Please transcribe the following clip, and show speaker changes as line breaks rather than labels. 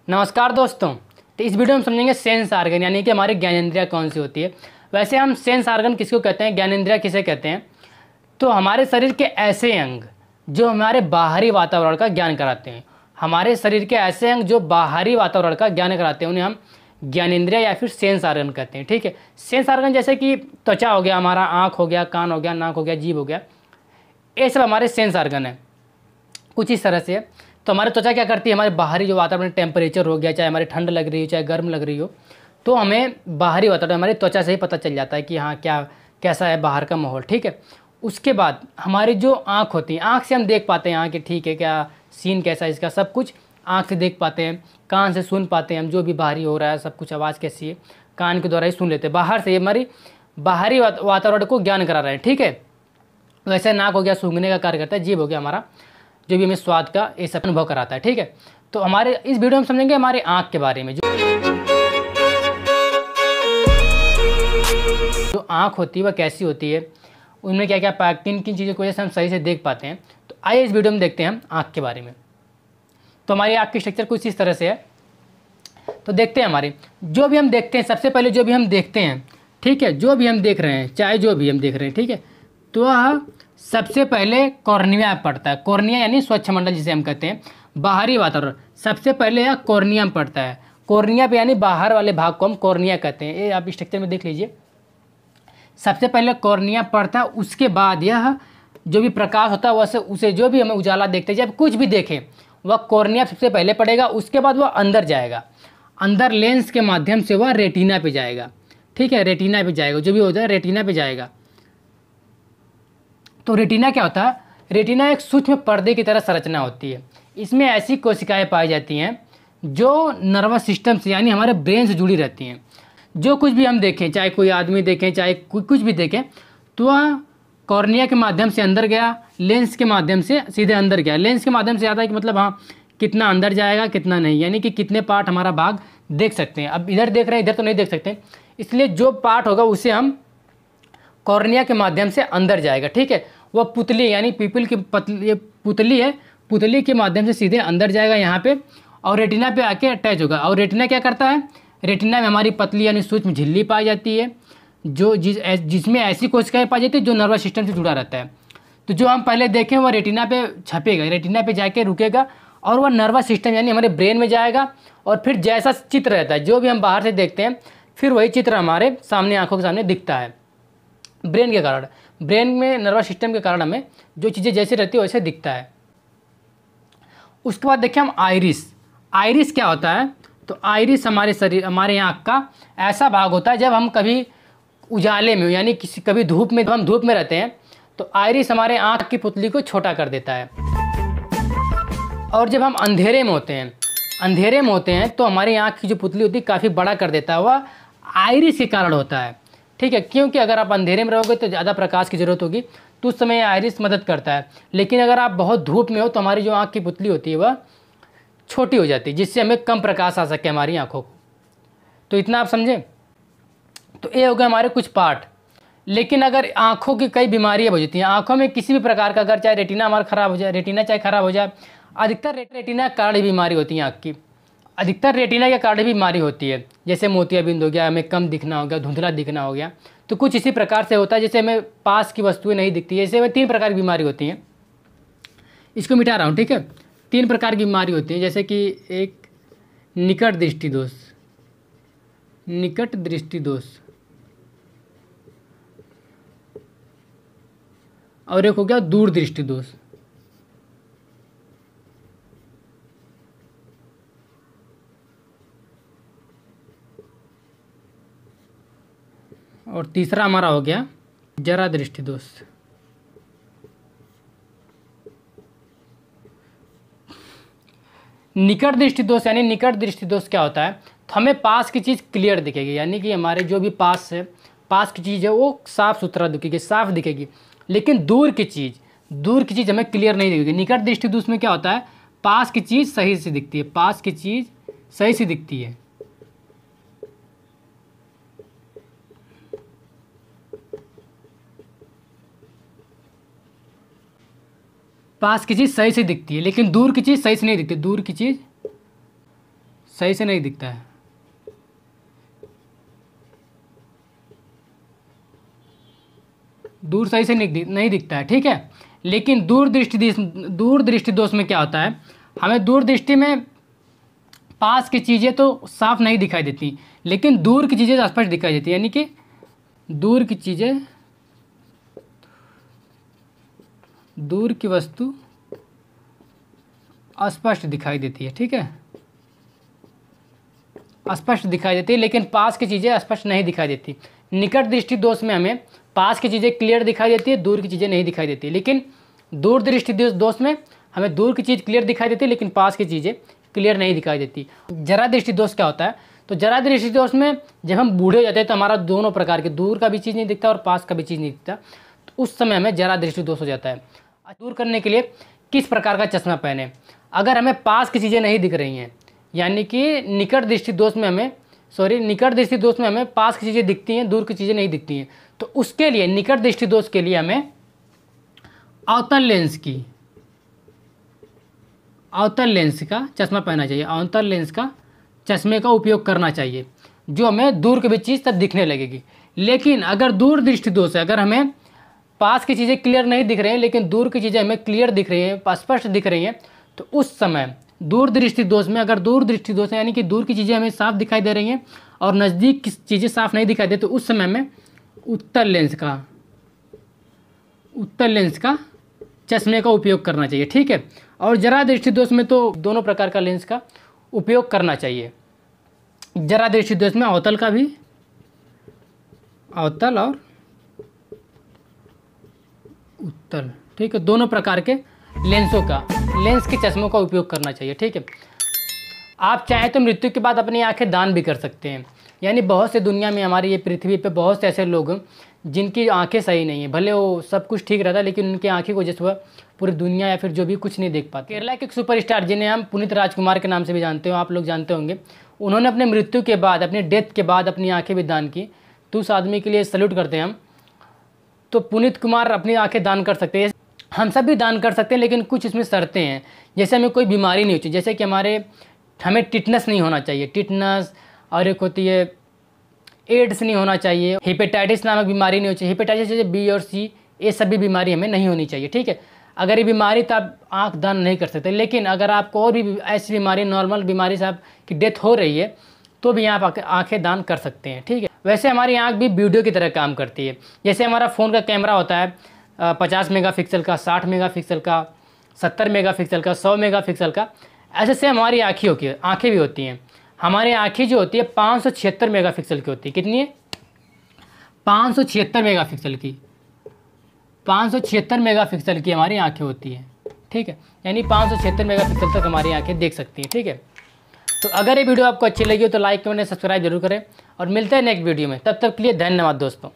नमस्कार दोस्तों। तो इस वीडियो में समझेंगे सेंस आर्गन यानी कि हमारी ज्ञानेंद्रिया कौन सी होती है। वैसे हम सेंस आर्गन किसको कहते हैं, ज्ञानेंद्रिया किसे कहते हैं? तो हमारे शरीर के ऐसे अंग जो हमारे बाहरी वातावरण का ज्ञान कराते हैं, हमारे शरीर के ऐसे अंग जो बाहरी वातावरण का ज्ञान कराते हैं उन्हें हम ज्ञानेंद्रिया या फिर सेंस आर्गन कहते हैं। ठीक है, सेंस आर्गन जैसे कि त्वचा हो गया, हमारा आँख हो गया, कान हो गया, नाक हो गया, जीभ हो गया, ये सब हमारे सेंस आर्गन है। कुछ इस तरह से तो हमारी त्वचा क्या करती है, हमारे बाहरी जो वातावरण टेम्परेचर हो गया, चाहे हमारी ठंड लग रही हो चाहे गर्म लग रही हो, तो हमें बाहरी वातावरण हमारी त्वचा से ही पता चल जाता है कि हाँ क्या कैसा है बाहर का माहौल। ठीक है, उसके बाद हमारी जो आँख होती है, आँख से हम देख पाते हैं यहाँ कि ठीक है क्या सीन कैसा है इसका, सब कुछ आँख से देख पाते हैं। कान से सुन पाते हैं हम जो भी बाहरी हो रहा है, सब कुछ आवाज़ कैसी है कान के द्वारा ही सुन लेते हैं। बाहर से हमारी बाहरी वातावरण को ज्ञान करा रहे हैं। ठीक है, वैसे नाक हो गया सूंघने का कार्य करता है, जीभ हो गया हमारा जो भी हमें स्वाद का ये सब अनुभव कराता है। ठीक है, तो हमारे इस वीडियो में समझेंगे हमारे आँख के बारे में। जो आँख होती है वह कैसी होती है, उनमें क्या क्या किन किन चीज़ों की वजह से हम सही से देख पाते हैं। तो आइए इस वीडियो में देखते हैं हम आँख के बारे में। तो हमारी आँख की स्ट्रक्चर कुछ इस तरह से है। तो देखते हैं हमारे जो भी हम देखते हैं, सबसे पहले जो भी हम देखते हैं, ठीक है, जो भी हम देख रहे हैं, चाहे जो भी हम देख रहे हैं, ठीक है, तो वह सबसे पहले कॉर्निया पड़ता है। कॉर्निया यानी स्वच्छ मंडल जिसे हम कहते हैं, बाहरी वातावरण, सबसे पहले यह कॉर्निया में पड़ता है। कॉर्निया पे यानी बाहर वाले भाग को हम कॉर्निया कहते हैं। ये आप स्ट्रक्चर में देख लीजिए, सबसे पहले कॉर्निया पड़ता है, उसके बाद यह जो भी प्रकाश होता है वैसे उसे जो भी हमें उजाला देखते हैं, जब कुछ भी देखें वह कॉर्निया सबसे पहले पड़ेगा, उसके बाद वह अंदर जाएगा, अंदर लेंस के माध्यम से वह रेटिना पे जाएगा। ठीक है, रेटिना पे जाएगा, जो भी होता है रेटिना पे जाएगा। तो रेटिना क्या होता है? रेटिना एक सूक्ष्म पर्दे की तरह संरचना होती है। इसमें ऐसी कोशिकाएं पाई जाती हैं जो नर्वस सिस्टम से यानी हमारे ब्रेन से जुड़ी रहती हैं। जो कुछ भी हम देखें, चाहे कोई आदमी देखें, चाहे कुछ भी देखें, तो वह कॉर्निया के माध्यम से अंदर गया, लेंस के माध्यम से सीधे अंदर गया। लेंस के माध्यम से आता है कि मतलब हाँ कितना अंदर जाएगा कितना नहीं, यानी कि कितने पार्ट हमारा भाग देख सकते हैं। अब इधर देख रहे हैं, इधर तो नहीं देख सकते, इसलिए जो पार्ट होगा उसे हम कॉर्निया के माध्यम से अंदर जाएगा। ठीक है, वह पुतली यानी पीपल की ये पुतली है, पुतली के माध्यम से सीधे अंदर जाएगा यहाँ पे और रेटिना पे आके अटैच होगा। और रेटिना क्या करता है? रेटिना में हमारी पतली यानी सूक्ष्म झिल्ली पाई जाती है, जो जिसमें ऐसी कोशिकाएं पाई जाती है जो नर्वस सिस्टम से जुड़ा रहता है। तो जो हम पहले देखें वह रेटिना पे छपेगा, रेटिना पे जाके रुकेगा और वह नर्वस सिस्टम यानी हमारे ब्रेन में जाएगा। और फिर जैसा चित्र रहता है जो भी हम बाहर से देखते हैं, फिर वही चित्र हमारे सामने आँखों के सामने दिखता है। ब्रेन के कारण, ब्रेन में नर्वस सिस्टम के कारण हमें जो चीज़ें जैसे रहती है वैसे दिखता है। उसके बाद देखिए हम आइरिस। आइरिस क्या होता है? तो आइरिस हमारे शरीर, हमारे आँख का ऐसा भाग होता है जब हम कभी उजाले में यानी कभी धूप में, हम धूप में रहते हैं तो आइरिस हमारे आँख की पुतली को छोटा कर देता है। और जब हम अंधेरे में होते हैं, अंधेरे में होते हैं तो हमारी आँख की जो पुतली होती है काफ़ी बड़ा कर देता है, वह आइरिस के कारण होता है। ठीक है, क्योंकि अगर आप अंधेरे में रहोगे तो ज़्यादा प्रकाश की ज़रूरत होगी, तो उस समय आइरिस मदद करता है। लेकिन अगर आप बहुत धूप में हो तो हमारी जो आँख की पुतली होती है वह छोटी हो जाती है, जिससे हमें कम प्रकाश आ सके हमारी आँखों को। तो इतना आप समझें। तो ये हो गए हमारे कुछ पार्ट। लेकिन अगर आँखों की कई बीमारियाँ हो जाती हैं, आँखों में किसी भी प्रकार का, अगर चाहे रेटिना हमारा ख़राब हो जाए, रेटिना चाहे ख़राब हो जाए, अधिकतर रेटिना के कारण बीमारी होती है आँख की, अधिकतर रेटिना के कारण बीमारी होती है। जैसे मोतियाबिंद हो गया, हमें कम दिखना हो गया, धुंधला दिखना हो गया, तो कुछ इसी प्रकार से होता है। जैसे हमें पास की वस्तुएं नहीं दिखती, जैसे हमें 3 प्रकार की बीमारी होती हैं। इसको मिटा रहा हूँ, ठीक है। 3 प्रकार की बीमारी होती है, जैसे कि एक निकट दृष्टि दोष, निकट दृष्टि दोष, और एक हो गया दूर दृष्टि दोष। और तीसरा हमारा हो गया जरा दृष्टि दोष। निकट दृष्टि दोष यानी निकट दृष्टि दोष क्या होता है? तो हमें पास की चीज़ क्लियर दिखेगी, यानी कि हमारे जो भी पास है, पास की चीज़ है वो साफ सुथरा दिखेगी, साफ दिखेगी। लेकिन दूर की चीज़ हमें क्लियर नहीं दिखेगी। निकट दृष्टि दोष में क्या होता है? पास की चीज़ सही से दिखती है, पास की चीज़ सही से दिखती है, पास की चीज़ सही से दिखती है, लेकिन दूर की चीज़ सही से नहीं दिखती। दूर की चीज़ सही से नहीं दिखता है। दूर सही से नहीं दिखता है, ठीक है। लेकिन दूर दृष्टि दोष में क्या होता है, हमें दूर दृष्टि में पास की चीज़ें तो साफ नहीं दिखाई देती, लेकिन दूर की चीज़ें स्पष्ट दिखाई देती है। यानी कि दूर की वस्तु अस्पष्ट दिखाई देती है, ठीक है, स्पष्ट दिखाई देती है, लेकिन पास की चीज़ें स्पष्ट नहीं दिखाई देती। निकट दृष्टि दोष में हमें पास की चीज़ें क्लियर दिखाई देती है, दूर की चीज़ें नहीं दिखाई देती। लेकिन दूर दृष्टि दोष में हमें दूर की चीज़ क्लियर दिखाई देती है, लेकिन पास की चीज़ें क्लियर नहीं दिखाई देती। जरा दृष्टि दोष क्या होता है, तो जरा दृष्टि दोष में जब हम बूढ़े हो जाते हैं तो हमारा दोनों प्रकार के, दूर का भी चीज़ नहीं दिखता और पास का भी चीज़ नहीं दिखता, तो उस समय हमें जरा दृष्टि दोष हो जाता है। दूर करने के लिए किस प्रकार का चश्मा पहने, अगर हमें पास की चीज़ें नहीं दिख रही हैं, यानी कि निकट दृष्टि दोष में हमें पास की चीज़ें दिखती हैं, दूर की चीज़ें नहीं दिखती हैं, तो उसके लिए निकट दृष्टि दोष के लिए हमें अवतल लेंस का चश्मा पहनना चाहिए, अवतल लेंस का चश्मे का उपयोग करना चाहिए, जो हमें दूर की भी चीज़ तब दिखने लगेगी। लेकिन अगर दूर दृष्टि दोष है, अगर हमें पास की चीज़ें क्लियर नहीं दिख रही हैं, लेकिन दूर की चीज़ें हमें क्लियर दिख रही हैं, स्पष्ट दिख रही हैं, तो उस समय दूर दृष्टि दोष में, अगर दूर दृष्टि दोष है यानी कि दूर की चीज़ें हमें साफ दिखाई दे रही हैं और नज़दीक की चीज़ें साफ नहीं दिखाई दे, तो उस समय में उत्तल लेंस का चश्मे का उपयोग करना चाहिए, ठीक है। और जरा दृष्टि दोष में तो दोनों प्रकार का लेंस का उपयोग करना चाहिए। जरा दृष्टि दोष में अवतल और उत्तल, ठीक है, दोनों प्रकार के लेंस के चश्मों का उपयोग करना चाहिए, ठीक है। आप चाहें तो मृत्यु के बाद अपनी आंखें दान भी कर सकते हैं। यानी बहुत से दुनिया में, हमारी ये पृथ्वी पे बहुत से ऐसे लोग हैं जिनकी आंखें सही नहीं है, भले वो सब कुछ ठीक रहता है, लेकिन उनकी आंखें को जैसे वह पूरी दुनिया या फिर जो भी कुछ नहीं देख पाते। केरला के एक सुपरस्टार जिन्हें हम पुनीत राजकुमार के नाम से भी जानते हो, आप लोग जानते होंगे, उन्होंने अपने मृत्यु के बाद, अपने डेथ के बाद अपनी आँखें भी दान की। तो उस आदमी के लिए सैल्यूट करते हैं हम। तो पुनीत कुमार अपनी आँखें दान कर सकते हैं, हम सब भी दान कर सकते हैं, लेकिन कुछ इसमें शर्तें हैं। जैसे हमें कोई बीमारी नहीं होती, जैसे कि हमें टिटनस नहीं होना चाहिए, टिटनस, और एक होती है एड्स नहीं होना चाहिए, हेपेटाइटिस नामक बीमारी नहीं होनी चाहिए। हेपेटाइटिस जैसे बी और सी, ये सभी बीमारी हमें नहीं होनी चाहिए, ठीक है। अगर ये बीमारी तो आप आँख दान नहीं कर सकते, लेकिन अगर आपको और भी ऐसी बीमारी, नॉर्मल बीमारी से आपकी डेथ हो रही है, तो भी आप आँखें दान कर सकते हैं, ठीक है। वैसे हमारी आँख भी वीडियो की तरह काम करती है। जैसे हमारा फ़ोन का कैमरा होता है 50 मेगापिक्सल का, 60 मेगापिक्सल का, 70 मेगापिक्सल का, 100 मेगापिक्सल का, ऐसे से हमारी आँखें भी होती हैं। हमारी आँखें जो होती है 576 मेगापिक्सल की होती है। कितनी है? 576 मेगापिक्सल की हमारी आँखें होती हैं, ठीक है। यानी 576 मेगापिक्सल तक हमारी आँखें देख सकती हैं, ठीक है। तो अगर ये वीडियो आपको अच्छी लगी हो तो लाइक, कमेंट, सब्सक्राइब जरूर करें और मिलते हैं नेक्स्ट वीडियो में। तब तक के लिए धन्यवाद दोस्तों।